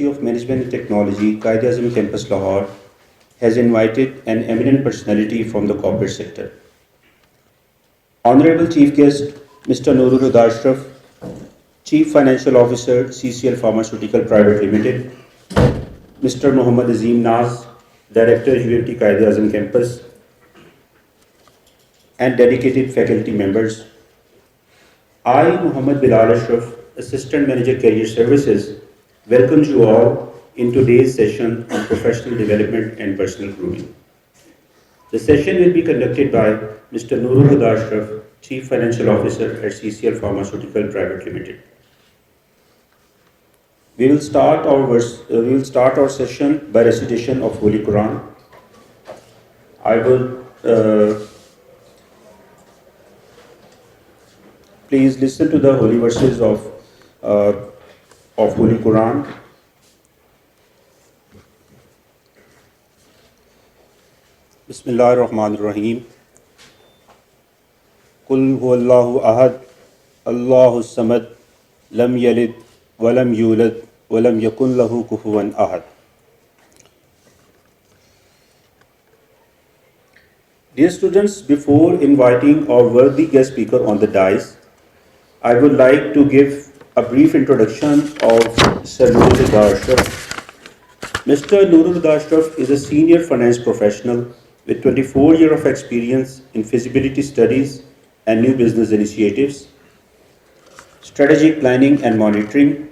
University of Management and Technology, Quaid-e-Azam Campus, Lahore, has invited an eminent personality from the corporate sector. Honorable Chief Guest, Mr. Nurul Huda Ashraf, Chief Financial Officer, CCL Pharmaceutical Private Limited, Mr. Muhammad Azim Naz, Director, UMT Quaid-e-Azam Campus, and dedicated faculty members. I, Muhammad Bilal Ashraf, Assistant Manager Career Services, welcome you all in today's session on professional development and personal grooming. The session will be conducted by Mr. Nurul Huda Ashraf, Chief Financial Officer at CCL Pharmaceutical Private Limited. We will start our session by recitation of Holy Quran. I will please listen to the holy verses of Holy Quran. Bismillahir Rahmanir Rahim. Qul huwallahu ahad, Allahus samad, lam yalid walam yulad walam yakun lahu kufuwan ahad. Dear students, before inviting our worthy guest speaker on the dais, I would like to give a brief introduction of Sir Nurul Huda Ashraf. Mr. Nurul Huda Ashraf is a senior finance professional with 24 years of experience in feasibility studies and new business initiatives, strategic planning and monitoring,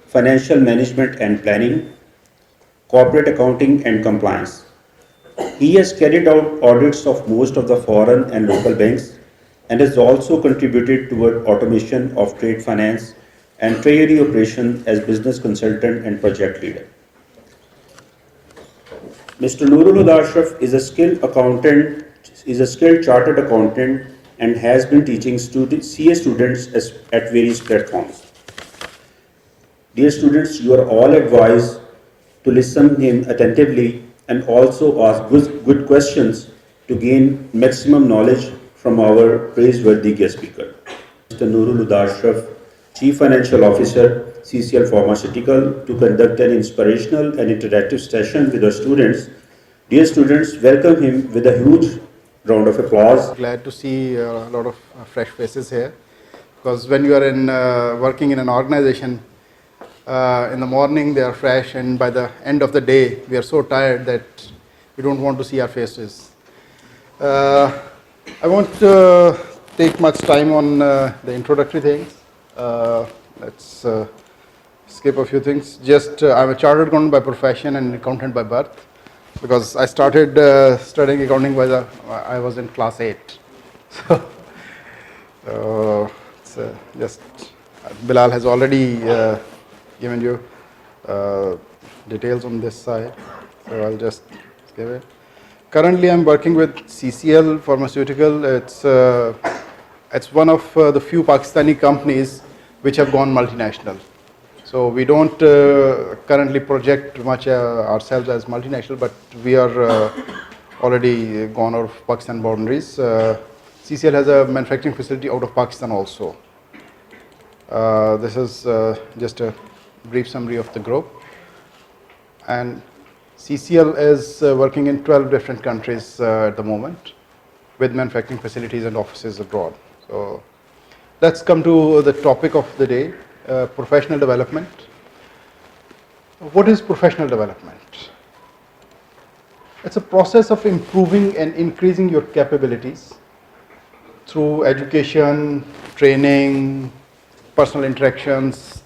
financial management and planning, corporate accounting and compliance. He has carried out audits of most of the foreign and local banks and has also contributed toward automation of trade finance and treasury operation as business consultant and project leader. Mr. Nurul Huda Ashraf is a skilled chartered accountant and has been teaching CA students at various platforms. Dear students, you are all advised to listen to him attentively and also ask good questions to gain maximum knowledge from our praiseworthy guest speaker. Mr. Nurul Huda Ashraf, Chief Financial Officer, CCL Pharmaceutical, to conduct an inspirational and interactive session with our students. Dear students, welcome him with a huge round of applause. Glad to see a lot of fresh faces here, because when you are working in an organization, in the morning they are fresh, and by the end of the day we are so tired that we don't want to see our faces. I won't take much time on the introductory things. Let's skip a few things. Just I'm a chartered accountant by profession and accountant by birth, because I started studying accounting by I was in class 8. So just Bilal has already given you details on this side, so I'll just skip it. Currently, I'm working with CCL Pharmaceutical. It's one of the few Pakistani companies which have gone multinational. So we don't currently project much ourselves as multinational, but we are already gone out of Pakistan boundaries. CCL has a manufacturing facility out of Pakistan also. This is just a brief summary of the group. And CCL is working in 12 different countries at the moment, with manufacturing facilities and offices abroad. So let's come to the topic of the day, professional development. What is professional development? It's a process of improving and increasing your capabilities through education, training, personal interactions.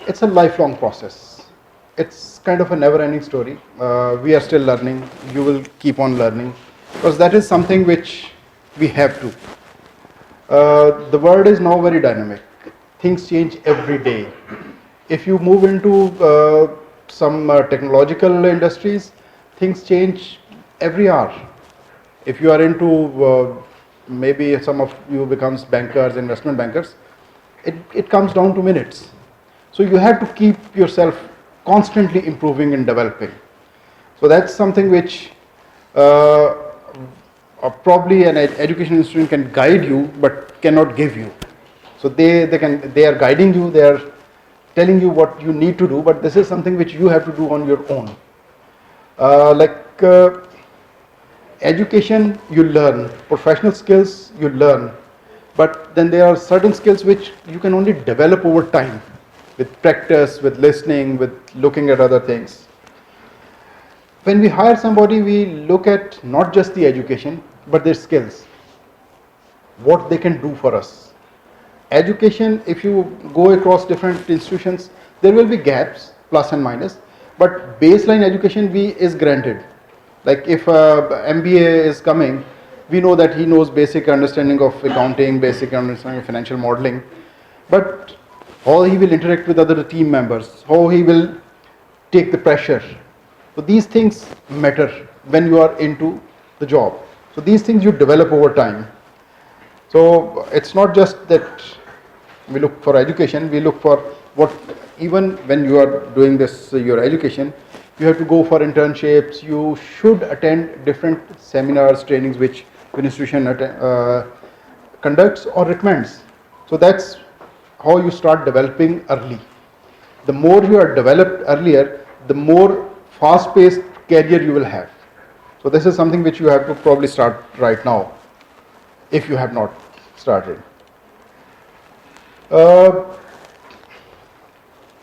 It's a lifelong process. It's kind of a never-ending story. We are still learning. You will keep on learning, because that is something which we have to. The world is now very dynamic. Things change every day. If you move into some technological industries, things change every hour. If you are into maybe some of you becomes bankers, investment bankers, it comes down to minutes. So you have to keep yourself constantly improving and developing. So that's something which probably an education institution can guide you but cannot give you. So they are guiding you, they are telling you what you need to do, but this is something which you have to do on your own. Education you learn, professional skills you learn, but then there are certain skills which you can only develop over time with practice, with listening, with looking at other things. When we hire somebody, we look at not just the education, but their skills, what they can do for us. Education, if you go across different institutions, there will be gaps, plus and minus, but baseline education is granted. Like if MBA is coming, we know that he knows basic understanding of accounting, basic understanding of financial modeling, but how he will interact with other team members, how he will take the pressure. So these things matter when you are into the job. So these things you develop over time. So it's not just that we look for education, we look for what, even when you are doing this, your education, you have to go for internships, you should attend different seminars, trainings which an institution conducts or recommends. So that's how you start developing early. The more you are developed earlier, the more fast-paced career you will have. So this is something which you have to probably start right now, if you have not started.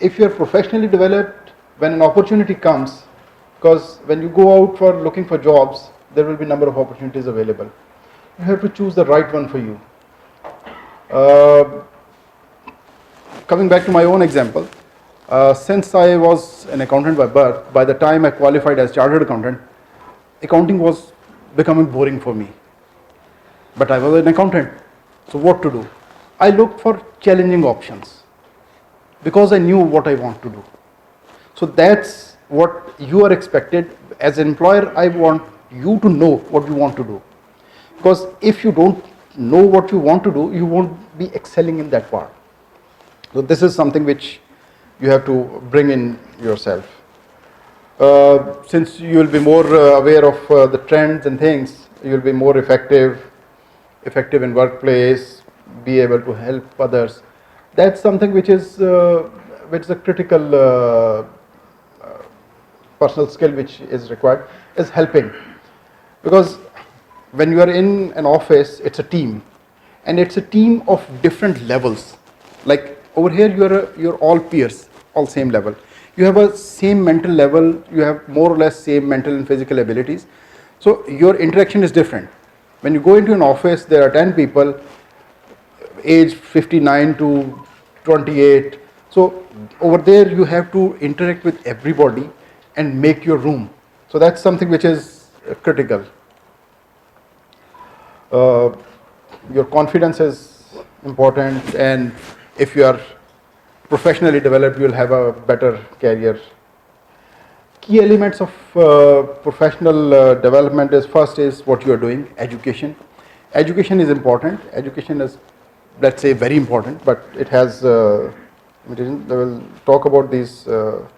If you are professionally developed, when an opportunity comes, because when you go out for looking for jobs, there will be a number of opportunities available. You have to choose the right one for you. Coming back to my own example, since I was an accountant by birth, by the time I qualified as chartered accountant, accounting was becoming boring for me. But I was an accountant, so what to do? I looked for challenging options because I knew what I want to do. So that's what you are expected. As an employer, I want you to know what you want to do. Because if you don't know what you want to do, you won't be excelling in that part. So this is something which you have to bring in yourself. Since you will be more aware of the trends and things, you will be more effective in workplace, be able to help others. That's something which is a critical personal skill which is required, is helping. Because when you are in an office, it's a team, and it's a team of different levels. Like over here, you're all peers, all same level. You have a same mental level, you have more or less same mental and physical abilities. So your interaction is different. When you go into an office, there are 10 people, age 59 to 28. So over there, you have to interact with everybody and make your room. So that's something which is critical. Your confidence is important, and if you are professionally developed, you will have a better career. Key elements of professional development is, first is what you are doing, education. Education is important. Education is, let's say, very important, but it has limitations. We will talk about these a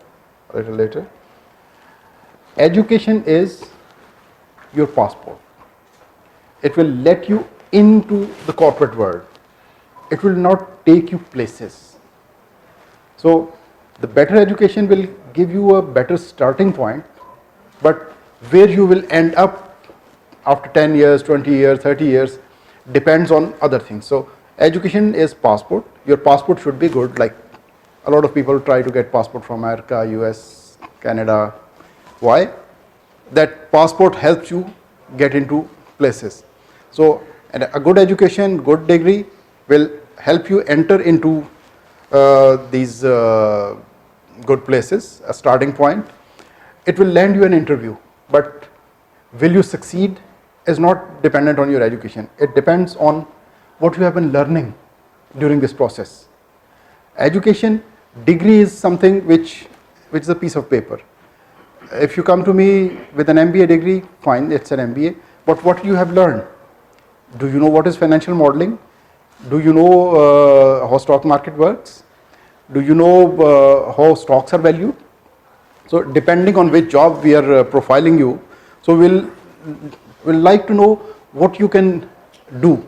little later. Education is your passport. It will let you into the corporate world. It will not take you places. So the better education will give you a better starting point, but where you will end up after 10 years, 20 years, 30 years depends on other things. So education is passport. Your passport should be good. Like a lot of people try to get passport from America, US, Canada. Why? That passport helps you get into places. So a good education, good degree will help you enter into these good places, a starting point. It will land you an interview, but will you succeed is not dependent on your education. It depends on what you have been learning during this process. Education, degree is something which is a piece of paper. If you come to me with an MBA degree, fine, it's an MBA, but what you have learned? Do you know what is financial modeling? Do you know how stock market works? Do you know how stocks are valued? So depending on which job we are profiling you, so we'll like to know what you can do.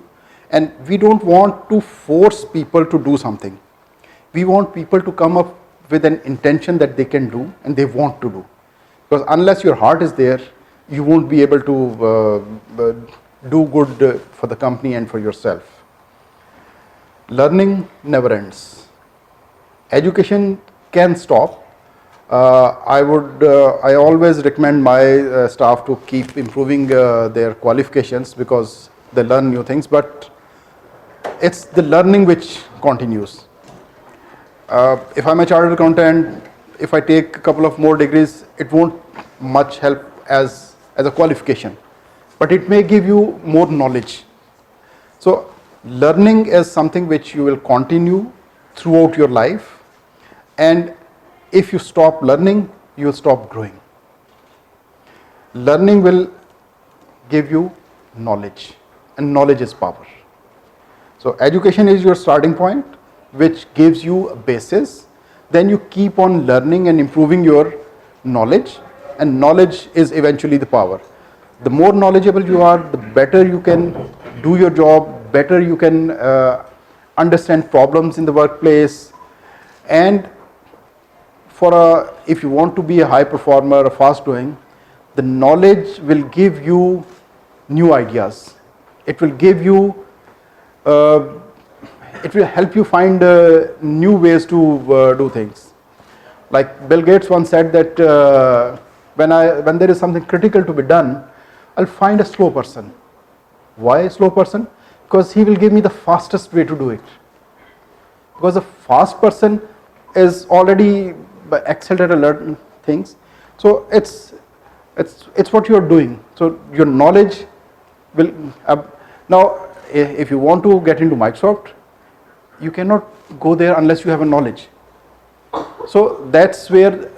And we don't want to force people to do something. We want people to come up with an intention that they can do and they want to do. Because unless your heart is there, you won't be able to do good for the company and for yourself. Learning never ends. Education can stop. I always recommend my staff to keep improving their qualifications because they learn new things, but it's the learning which continues. If I'm a chartered accountant, if I take a couple of more degrees, it won't much help as a qualification, but it may give you more knowledge. So learning is something which you will continue throughout your life, and if you stop learning, you will stop growing. Learning will give you knowledge, and knowledge is power. So education is your starting point, which gives you a basis. Then you keep on learning and improving your knowledge, and knowledge is eventually the power. The more knowledgeable you are, the better you can do your job, better you can understand problems in the workplace. And if you want to be a high performer, a fast doing, the knowledge will give you new ideas. It will give you it will help you find new ways to do things. Like Bill Gates once said that when there is something critical to be done, I'll find a slow person. Why a slow person? Because he will give me the fastest way to do it. Because a fast person is already excelled at learning things. So it's what you are doing. So your knowledge will now. If you want to get into Microsoft, you cannot go there unless you have a knowledge. So that's where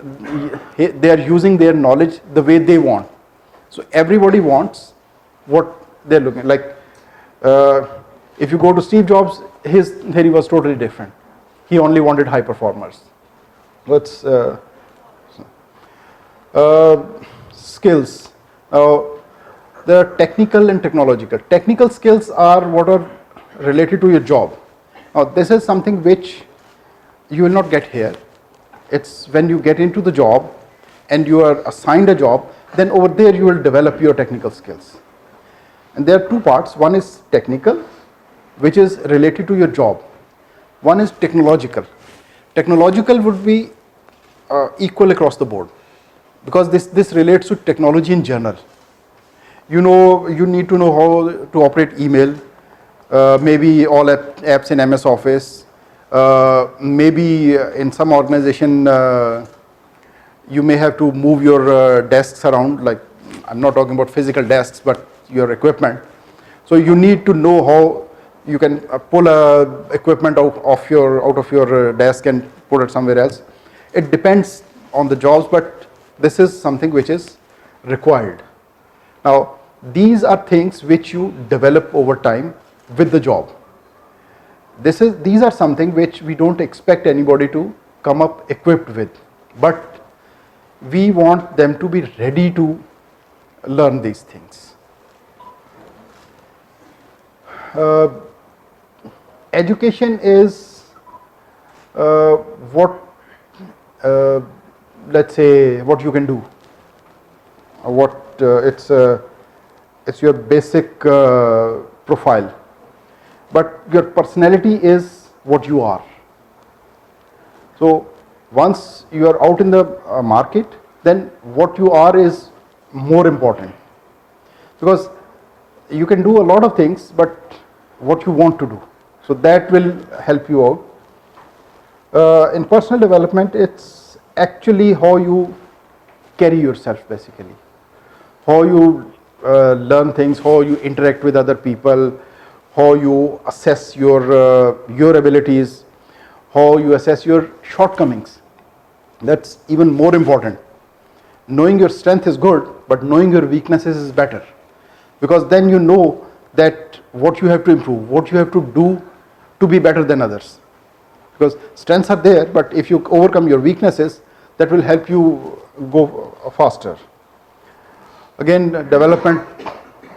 they are using their knowledge the way they want. So everybody wants what they're looking like. If you go to Steve Jobs, his theory was totally different. He only wanted high performers. Let's skills. There are technical and technological. Technical skills are what are related to your job. Now this is something which you will not get here. It's when you get into the job and you are assigned a job, then over there you will develop your technical skills. And there are two parts. One is technical, which is related to your job. One is technological. Technological would be equal across the board, because this relates to technology in general. You need to know how to operate email, maybe all apps in MS Office, maybe in some organization you may have to move your desks around, like I'm not talking about physical desks, but your equipment. So you need to know how you can pull equipment out of your desk and put it somewhere else. It depends on the jobs, but this is something which is required. Now, these are things which you develop over time with the job. These are something which we don't expect anybody to come up equipped with, but we want them to be ready to learn these things. Education is let's say what you can do, it's your basic profile, but your personality is what you are. So once you are out in the market, then what you are is more important, because you can do a lot of things, but what you want to do, so that will help you out. In personal development, it's actually how you carry yourself, basically, how you learn things, how you interact with other people, how you assess your abilities, how you assess your shortcomings. That's even more important. Knowing your strength is good, but knowing your weaknesses is better, because then you know that what you have to improve, what you have to do to be better than others. Because strengths are there, but if you overcome your weaknesses, that will help you go faster. Again, development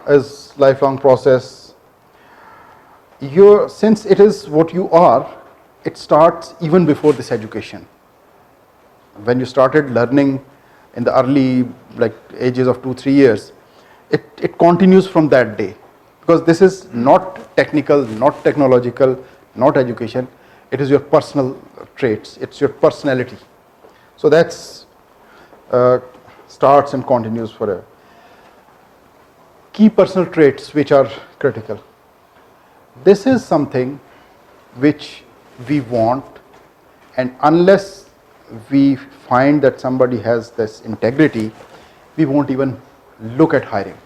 is lifelong process. Since it is what you are, it starts even before this education. When you started learning in the early ages of 2-3 years, it continues from that day, because this is not technical, not technological, not education. It is your personal traits, it's your personality. So that's starts and continues forever. Key personal traits which are critical. This is something which we want, and unless we find that somebody has this integrity, we won't even look at hiring.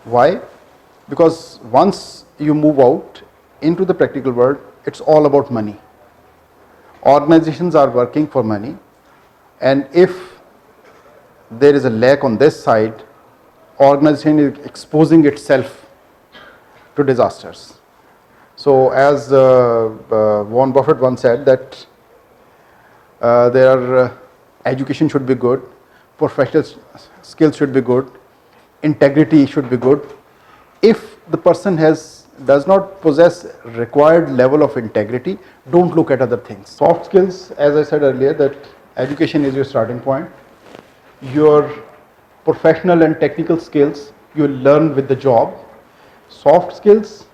Why? Because once you move out into the practical world, it's all about money. Organizations are working for money, and if there is a lack on this side, organization is exposing itself to disasters. So as Warren Buffett once said that education should be good, professional skills should be good, integrity should be good. If the person does not possess required level of integrity, don't look at other things. Soft skills, as I said earlier, that education is your starting point. Your professional and technical skills you will learn with the job. Soft skills,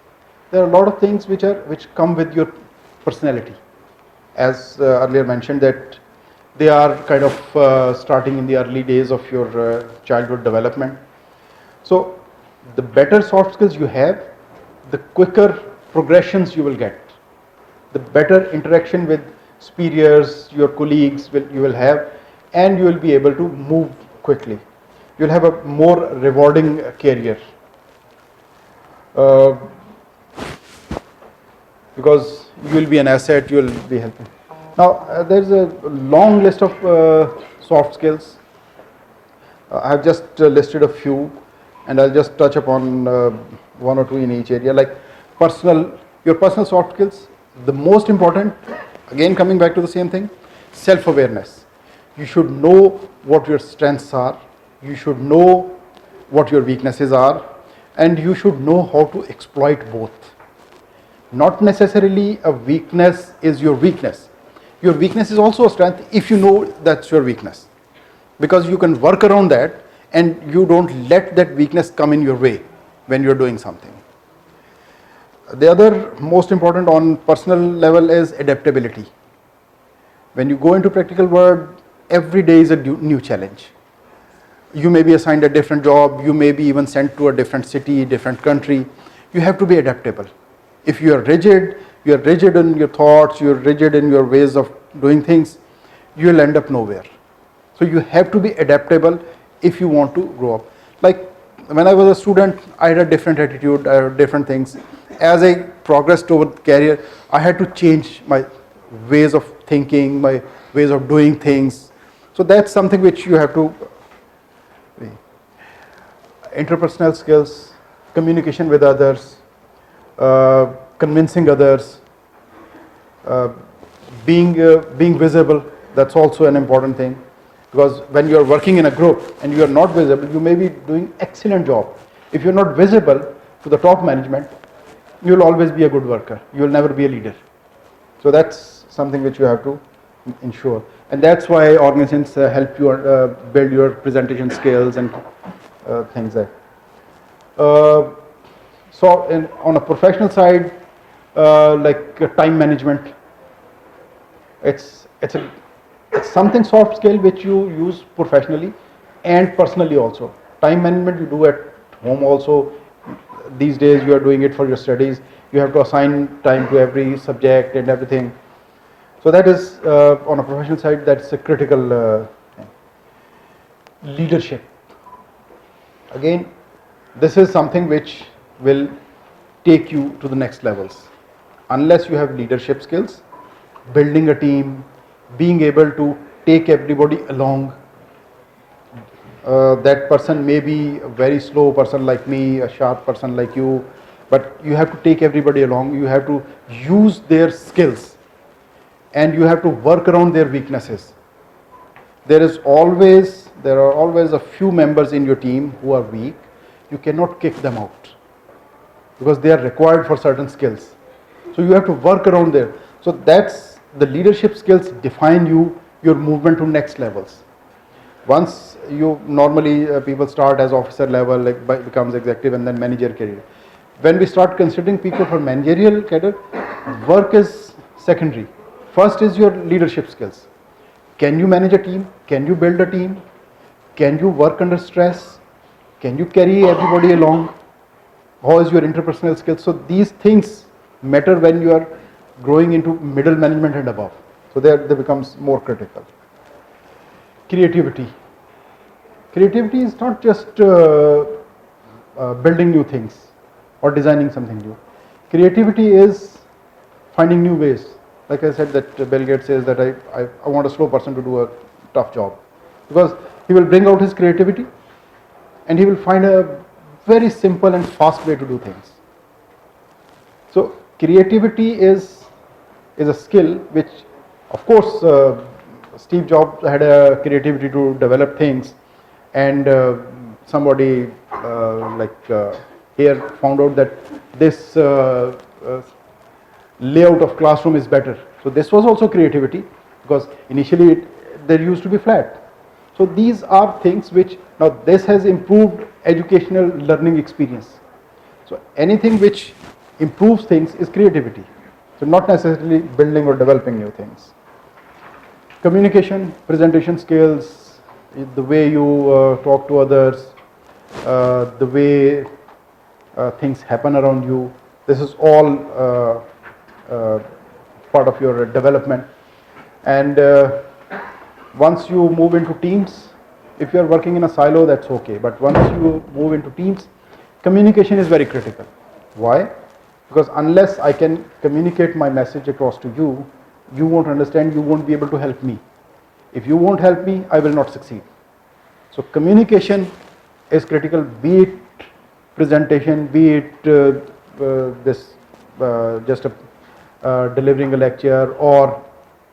there are a lot of things which come with your personality. As earlier mentioned, that they are kind of starting in the early days of your childhood development. So the better soft skills you have, the quicker progressions you will get, the better interaction with superiors, your colleagues you will have, and you will be able to move quickly. You will have a more rewarding career. Because you will be an asset, you will be helping. Now there is a long list of soft skills. I have just listed a few, and I'll just touch upon one or two in each area. Like your personal soft skills, the most important, again coming back to the same thing, self-awareness. You should know what your strengths are, you should know what your weaknesses are, and you should know how to exploit both. Not necessarily a weakness is your weakness. Your weakness is also a strength if you know that's your weakness, because you can work around that and you don't let that weakness come in your way when you're doing something. The other most important on personal level is adaptability. When you go into practical world, every day is a new challenge. You may be assigned a different job, you may be even sent to a different city, different country. You have to be adaptable. If you are rigid in your thoughts, you're rigid in your ways of doing things, you'll end up nowhere. So you have to be adaptable if you want to grow up. Like when I was a student, I had a different attitude, I had different things. As I progressed over the career, I had to change my ways of thinking, my ways of doing things. So that's something which you have to. Interpersonal skills, communication with others, convincing others, being visible, that's also an important thing. Because when you are working in a group and you are not visible, you may be doing excellent job. If you're not visible to the top management, you will always be a good worker. You will never be a leader. So that's something which you have to ensure. And that's why organizations help you build your presentation skills and things like that. So on a professional side, like time management, it's something soft skill which you use professionally and personally also. Time management you do at home also. These days you are doing it for your studies. You have to assign time to every subject and everything. So that is on a professional side, that's a critical thing. Leadership. Again, this is something which will take you to the next levels. Unless you have leadership skills, building a team, being able to take everybody along. That person may be a very slow person like me, a sharp person like you, but you have to take everybody along. You have to use their skills and you have to work around their weaknesses. There are always a few members in your team who are weak. You cannot kick them out because they are required for certain skills. So you have to work around there. So that's the leadership skills define you, your movement to next levels. Once you normally people start as officer level, like becomes executive and then manager career. When we start considering people for managerial career, work is secondary. First is your leadership skills. Can you manage a team? Can you build a team? Can you work under stress? Can you carry everybody along? How is your interpersonal skills? So these things matter when you are growing into middle management and above. So they becomes more critical. Creativity. Creativity is not just building new things or designing something new. Creativity is finding new ways. Like I said, that Bill Gates says that I want a slow person to do a tough job, because he will bring out his creativity and he will find a very simple and fast way to do things. So creativity is a skill which, of course, Steve Jobs had a creativity to develop things, and somebody here found out that this layout of classroom is better. So this was also creativity, because initially there used to be flat. So these are things which, now this has improved educational learning experience. So anything which improves things is creativity. So not necessarily building or developing new things. Communication, presentation skills, the way you talk to others, the way things happen around you, this is all part of your development. And once you move into teams, if you are working in a silo, that's okay, but once you move into teams, communication is very critical. Why? Because unless I can communicate my message across to you, you won't understand, you won't be able to help me. If you won't help me, I will not succeed. So communication is critical, be it presentation, be it delivering a lecture, or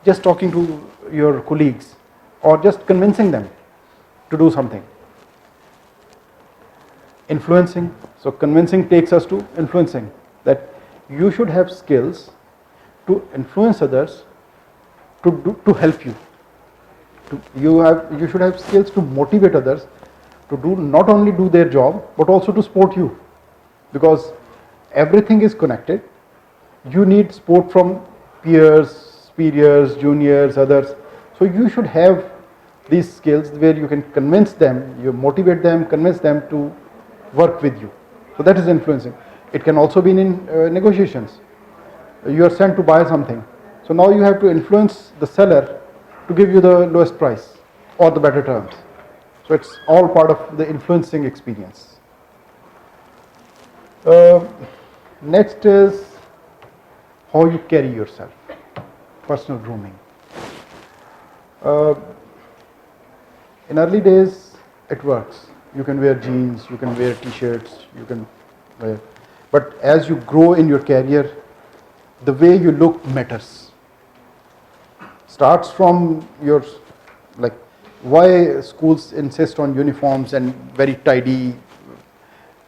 just talking to your colleagues, or just convincing them to do something. Influencing, so convincing takes us to influencing, that you should have skills to influence others to help you. You should have skills to motivate others to do, not only do their job, but also to support you, because everything is connected. You need support from peers, superiors, juniors, others. So you should have these skills where you can convince them, you motivate them, convince them to work with you. So that is influencing. It can also be in negotiations. You are sent to buy something. So now you have to influence the seller to give you the lowest price or the better terms. So it's all part of the influencing experience. Next is how you carry yourself, personal grooming. In early days, it works. You can wear jeans, you can wear t-shirts, you can wear. But as you grow in your career, the way you look matters. Starts from your, like, why schools insist on uniforms and very tidy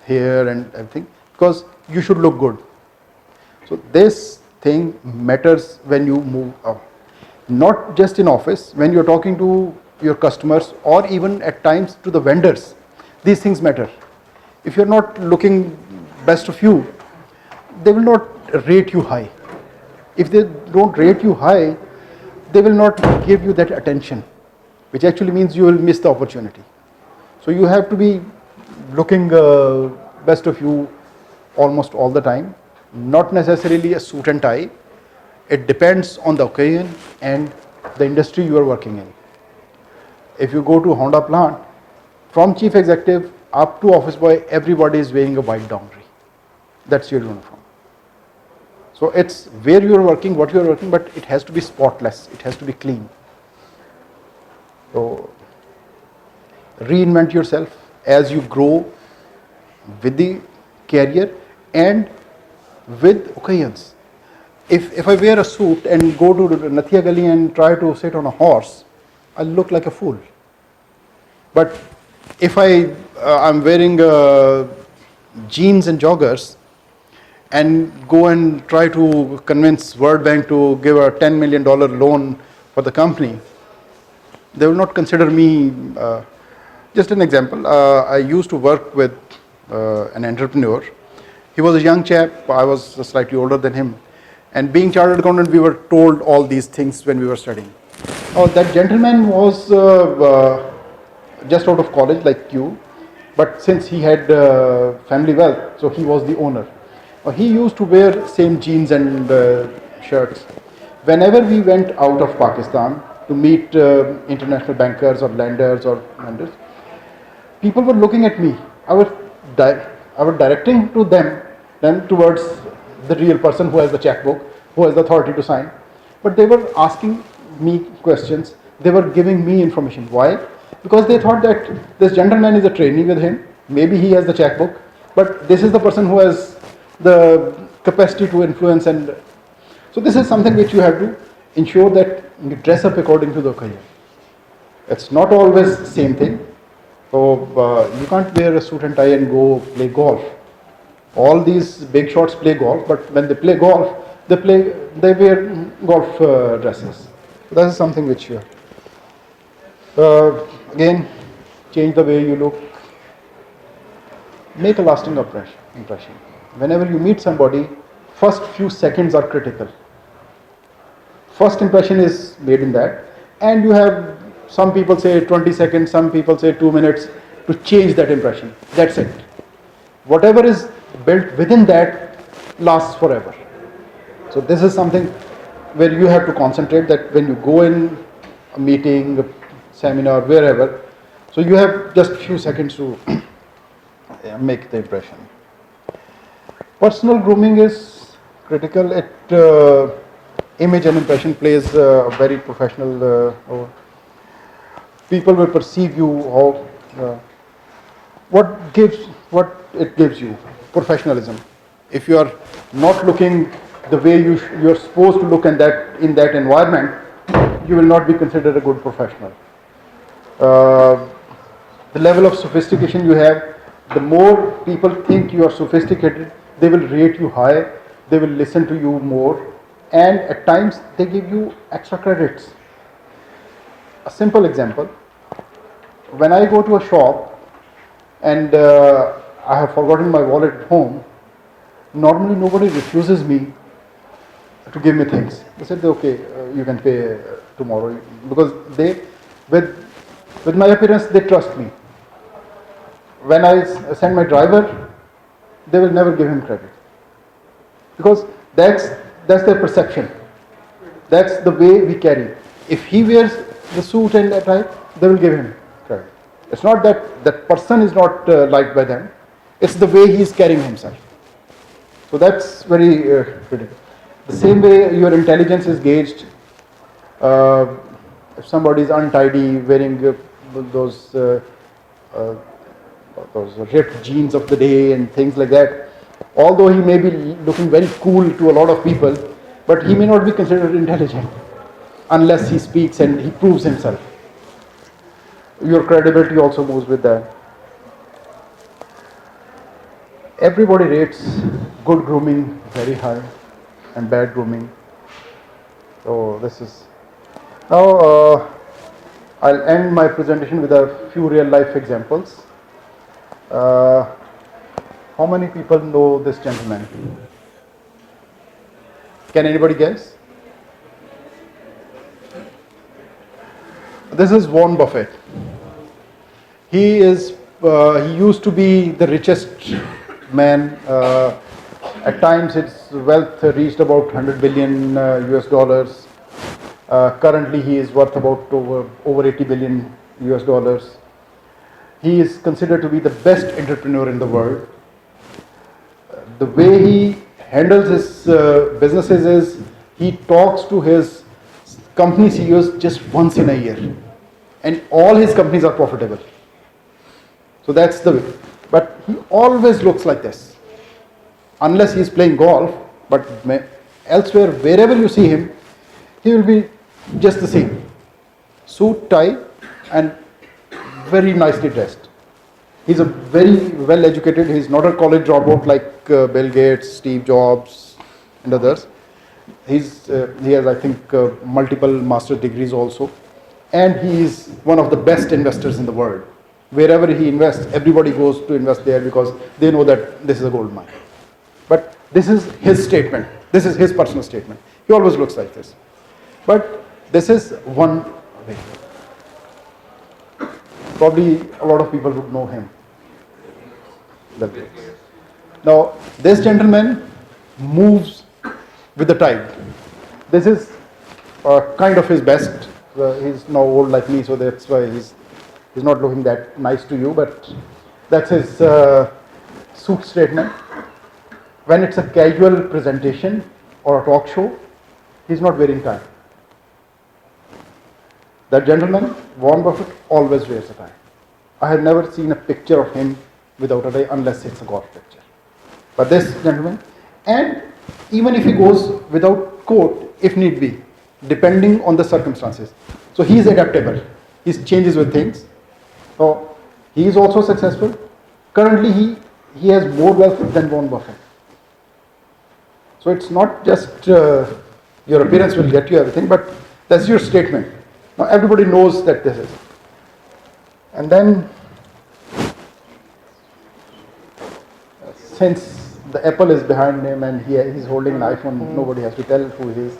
hair and everything? Because you should look good. So this thing matters when you move up. Not just in office, when you're talking to your customers, or even at times to the vendors, these things matter. If you're not looking best of you, they will not rate you high. If they don't rate you high, they will not give you that attention, which actually means you will miss the opportunity. So you have to be looking best of you almost all the time, not necessarily a suit and tie. It depends on the occasion and the industry you are working in. If you go to Honda plant, from chief executive up to office boy, everybody is wearing a white downry. That's your uniform. So it's where you are working, what you are working, but it has to be spotless, it has to be clean. So reinvent yourself as you grow with the career and with occasions. If I wear a suit and go to Nathia Gali and try to sit on a horse, I'll look like a fool. But if I'm wearing jeans and joggers, and go and try to convince World Bank to give a $10 million loan for the company, they will not consider me. Just an example, I used to work with an entrepreneur. He was a young chap, I was slightly older than him. And being chartered accountant, we were told all these things when we were studying. Now, that gentleman was just out of college like you, but since he had family wealth, so he was the owner. He used to wear same jeans and shirts. Whenever we went out of Pakistan to meet international bankers or lenders or lenders, people were looking at me. I was directing to them towards the real person who has the checkbook, who has the authority to sign. But they were asking me questions. They were giving me information. Why? Because they thought that this gentleman is a trainee with him. Maybe he has the checkbook, but this is the person who has the capacity to influence. And so this is something which you have to ensure that you dress up according to the occasion. It's not always the same thing. So you can't wear a suit and tie and go play golf. All these big shots play golf, but when they play golf, they wear golf dresses. That is something which you again, change the way you look. Make a lasting impression. Whenever you meet somebody, first few seconds are critical. First impression is made in that, and you have, some people say 20 seconds, some people say 2 minutes to change that impression. That's it. Whatever is built within that lasts forever. So this is something where you have to concentrate, that when you go in a meeting, a seminar, wherever, so you have just few seconds to make the impression. Personal grooming is critical. Image and impression plays a very professional role. People will perceive you how, what it gives you, professionalism. If you are not looking the way you're supposed to look in that environment, you will not be considered a good professional. The level of sophistication you have, the more people think you are sophisticated, they will rate you high, they will listen to you more, and at times they give you extra credits. A simple example, when I go to a shop and I have forgotten my wallet at home, normally nobody refuses me to give me things. They said, okay, you can pay tomorrow, because with my appearance, they trust me. When I send my driver, they will never give him credit, because that's their perception. That's the way we carry. If he wears the suit and tie, they will give him credit. It's not that person is not liked by them. It's the way he is carrying himself. So that's very critical. The same way your intelligence is gauged. If somebody is untidy, wearing those ripped jeans of the day and things like that, although he may be looking very cool to a lot of people, but he may not be considered intelligent unless he speaks and he proves himself. Your credibility also moves with that. Everybody rates good grooming very high and bad grooming. So this is, now I'll end my presentation with a few real life examples. How many people know this gentleman? Can anybody guess? This is Warren Buffett. He used to be the richest man. At times his wealth reached about 100 billion US dollars. Currently he is worth about over 80 billion US dollars. He is considered to be the best entrepreneur in the world. The way he handles his businesses is he talks to his company CEOs just once in a year, and all his companies are profitable. So that's the way. But he always looks like this, unless he is playing golf. But elsewhere, wherever you see him, he will be just the same, suit, tie, and very nicely dressed. He's a very well educated, he's not a college dropout like Bill Gates, Steve Jobs, and others. He has, I think, multiple master's degrees also. And he is one of the best investors in the world. Wherever he invests, everybody goes to invest there because they know that this is a gold mine. But this is his statement. This is his personal statement. He always looks like this. But this is one way. Probably a lot of people would know him. Now, this gentleman moves with the tide. This is kind of his best. He's now old like me, so that's why he's not looking that nice to you, but that's his suit statement. When it's a casual presentation or a talk show, he's not wearing tie. That gentleman, Warren Buffett, always wears a tie. I have never seen a picture of him without a tie unless it's a golf picture. But this gentleman, and even if he goes without coat, if need be, depending on the circumstances. So he is adaptable. He changes with things. So he is also successful. Currently he has more wealth than Warren Buffett. So it's not just your appearance will get you everything, but that's your statement. Now everybody knows that this is. And then, since the Apple is behind him and he's holding an iPhone, nobody has to tell who he is.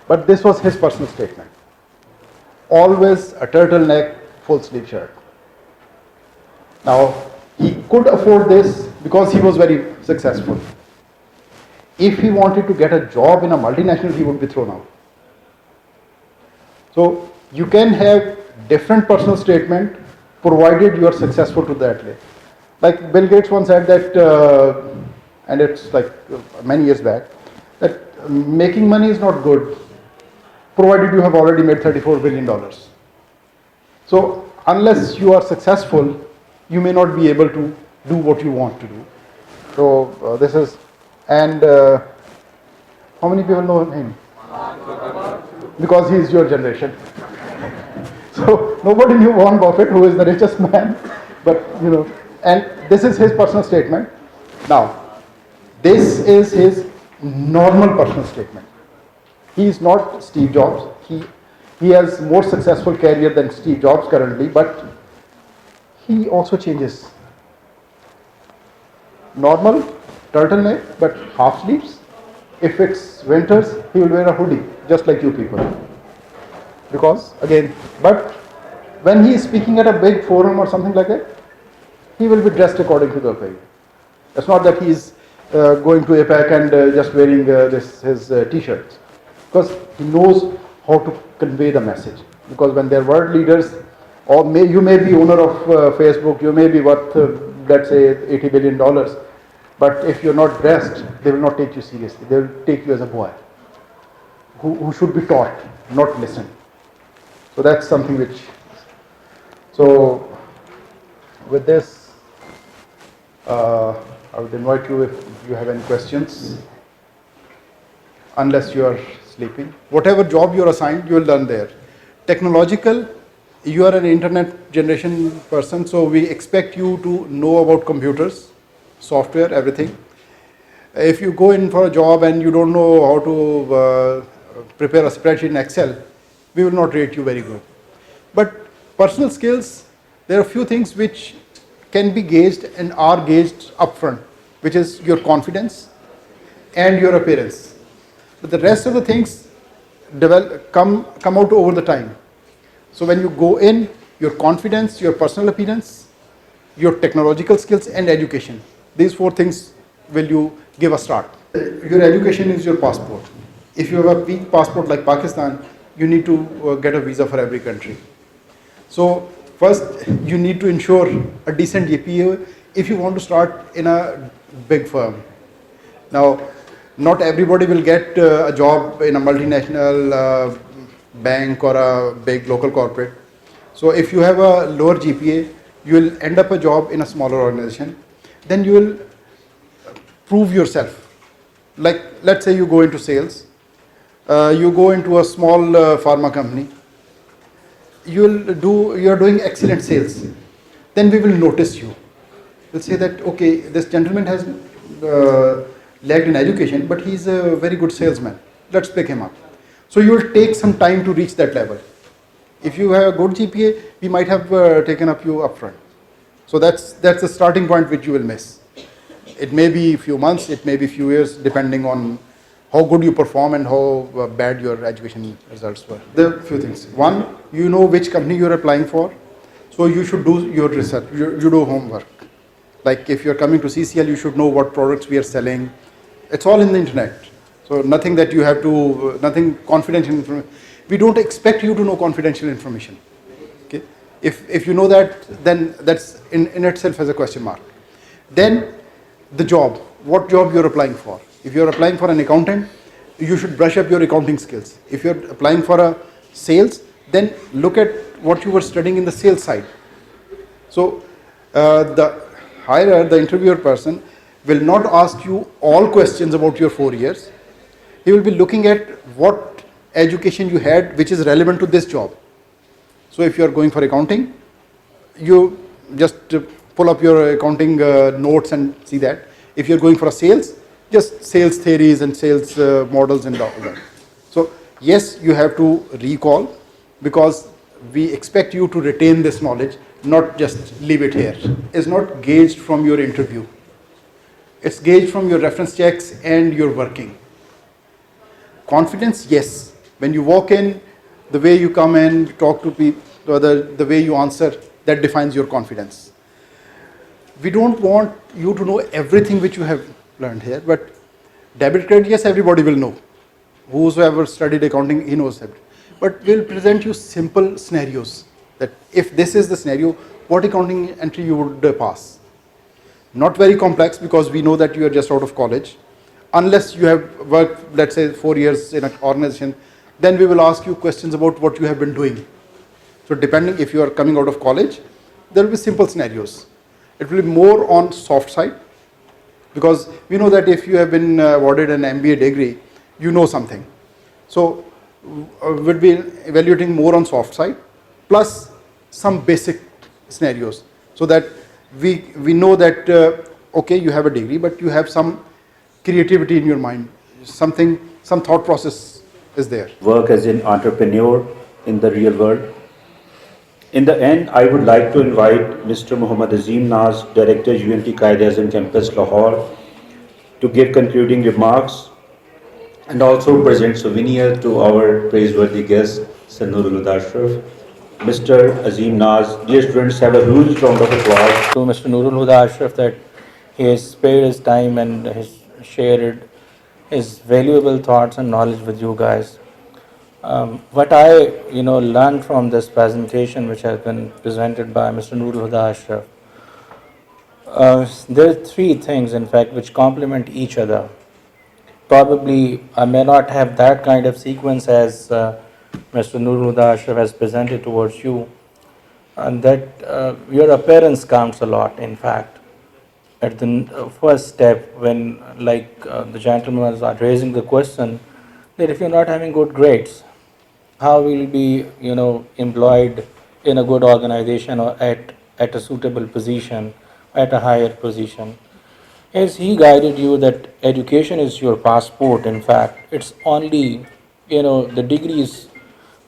But this was his personal statement. Always a turtleneck, full sleeve shirt. Now, he could afford this because he was very successful. If he wanted to get a job in a multinational, he would be thrown out. So, you can have different personal statement provided you are successful to that level. Like Bill Gates once said that, and it's like many years back, that making money is not good provided you have already made $34 billion. So unless you are successful, you may not be able to do what you want to do. So this is, and how many people know him? Because he is your generation. So nobody knew Warren Buffett, who is the richest man, but you know, and this is his personal statement. Now, this is his normal personal statement. He is not Steve Jobs. He has more successful career than Steve Jobs currently, but he also changes. Normal turtleneck, but half sleeves. If it's winters, he will wear a hoodie, just like you people. Because again, but when he is speaking at a big forum or something like that, he will be dressed according to the occasion. It's not that he is going to APAC and just wearing his t-shirts, because he knows how to convey the message. Because when they're world leaders, or you may be owner of Facebook, you may be worth let's say $80 billion, but if you're not dressed, they will not take you seriously. They will take you as a boy who should be taught, not listen. So that's something which. So with this, I would invite you if you have any questions, unless you are sleeping. Whatever job you are assigned, you will learn there. Technological, you are an internet generation person, so we expect you to know about computers, software, everything. If you go in for a job and you don't know how to prepare a spreadsheet in Excel, we will not rate you very good. But personal skills, there are a few things which can be gauged and are gauged upfront, which is your confidence and your appearance. But the rest of the things come out over the time. So when you go in, your confidence, your personal appearance, your technological skills and education, these four things will you give a start. Your education is your passport. If you have a weak passport like Pakistan, you need to get a visa for every country. So first, you need to ensure a decent GPA if you want to start in a big firm. Now, not everybody will get a job in a multinational bank or a big local corporate. So if you have a lower GPA, you will end up a job in a smaller organization. Then you will prove yourself. Like, let's say you go into sales. You go into a small pharma company. You are doing excellent sales. Then we will notice you. They'll say that, okay, this gentleman has lagged in education, but he's a very good salesman. Let's pick him up. So you will take some time to reach that level. If you have a good GPA, we might have taken up you upfront. So that's the starting point which you will miss. It may be a few months, it may be a few years, depending on how good you perform and how bad your education results were. There are a few things. One, you know which company you're applying for, so you should do your research, you do homework. Like if you're coming to CCL, you should know what products we are selling. It's all in the internet. So nothing that you have to, nothing confidential information. We don't expect you to know confidential information. Okay? If you know that, then that's in itself has a question mark. Then the job, what job you're applying for. If you're applying for an accountant, you should brush up your accounting skills. If you're applying for a sales, then look at what you were studying in the sales side. So the hirer, the interviewer person, will not ask you all questions about your 4 years. He will be looking at what education you had which is relevant to this job. So if you are going for accounting, you just pull up your accounting notes and see that. If you're going for a sales, just sales theories and sales models and all that. So yes, you have to recall, because we expect you to retain this knowledge, not just leave it here. It's not gauged from your interview. It's gauged from your reference checks and your working. Confidence, yes. When you walk in, the way you come in, talk to people, the way you answer, that defines your confidence. We don't want you to know everything which you have learned here, but debit credit, yes, everybody will know. Whosoever studied accounting, he knows that. But we'll present you simple scenarios, that if this is the scenario, what accounting entry you would pass. Not very complex, because we know that you are just out of college. Unless you have worked, let's say, 4 years in an organization, then we will ask you questions about what you have been doing. So depending if you are coming out of college, there will be simple scenarios. It will be more on soft side, because we know that if you have been awarded an MBA degree, you know something. So we'll be evaluating more on soft side, plus some basic scenarios, so that we know that okay, you have a degree, but you have some creativity in your mind, some thought process is there. Work as an entrepreneur in the real world. In the end, I would like to invite Mr. Muhammad Azim Naz, Director UNT Quaid-e-Azam Campus Lahore, to give concluding remarks and also present souvenir to our praiseworthy guest, Sir Nurul Huda Ashraf. Mr. Azim Naz, dear students, have a huge round of applause to Mr. Nurul Huda Ashraf that he has spared his time and has shared his valuable thoughts and knowledge with you guys. What I learned from this presentation, which has been presented by Mr. Nurul Huda Ashraf, there are three things, in fact, which complement each other. Probably I may not have that kind of sequence as Mr. Nurul Huda Ashraf has presented towards you, and that your appearance counts a lot, in fact. At the first step, when the gentleman was raising the question that if you're not having good grades, how will you be employed in a good organization or at a suitable position, at a higher position. As he guided you that education is your passport, in fact, it's only, the degree is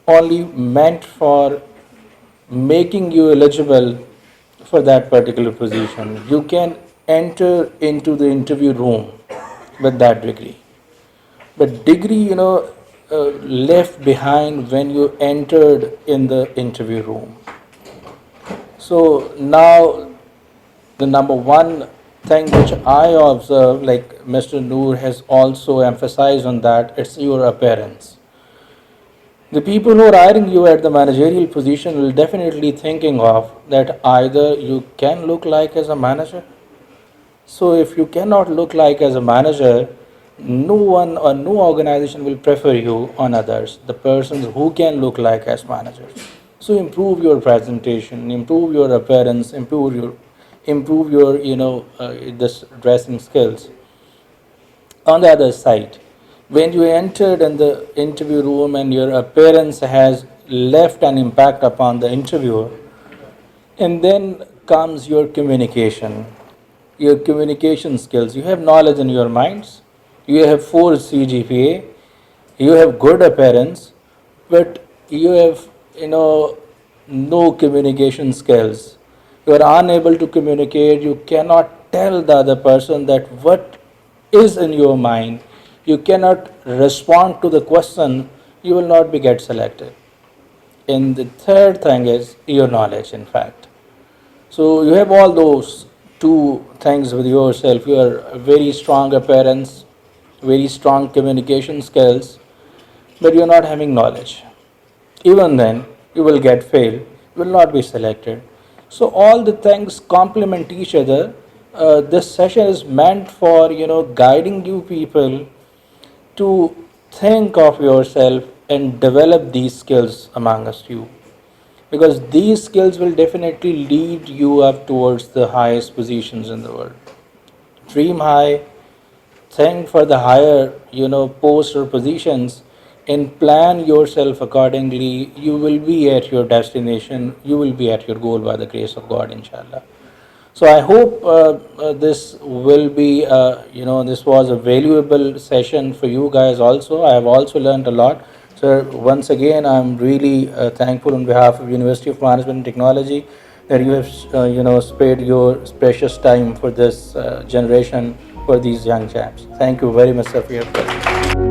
only meant for making you eligible for that particular position. You can enter into the interview room with that degree. But degree, left behind when you entered in the interview room. So now the number one thing which I observe, like Mr. Noor has also emphasized on that, it's your appearance. The people who are hiring you at the managerial position will definitely thinking of that either you can look like as a manager. So if you cannot look like as a manager, no one or no organization will prefer you on others, the persons who can look like as managers. So improve your presentation, improve your appearance, improve your this dressing skills. On the other side, when you entered in the interview room and your appearance has left an impact upon the interviewer, and then comes your communication. your communication skills. You have knowledge in your minds, you have 4 CGPA, you have good appearance, but you have, no communication skills. You are unable to communicate, you cannot tell the other person that what is in your mind, you cannot respond to the question, you will not be get selected. And the third thing is your knowledge, in fact. So you have all those two things with yourself. You are very strong appearance, very strong communication skills, but you are not having knowledge. Even then, you will get failed, you will not be selected. So all the things complement each other. This session is meant for guiding you people to think of yourself and develop these skills amongst you, because these skills will definitely lead you up towards the highest positions in the world. Dream high, think for the higher posts or positions, and plan yourself accordingly. You will be at your destination, you will be at your goal by the grace of God, inshallah. So I hope this will be, this was a valuable session for you guys also. I have also learned a lot. So once again, I'm really thankful on behalf of University of Management and Technology that you have, spared your precious time for this generation, for these young chaps. Thank you very much, sir, for your presence.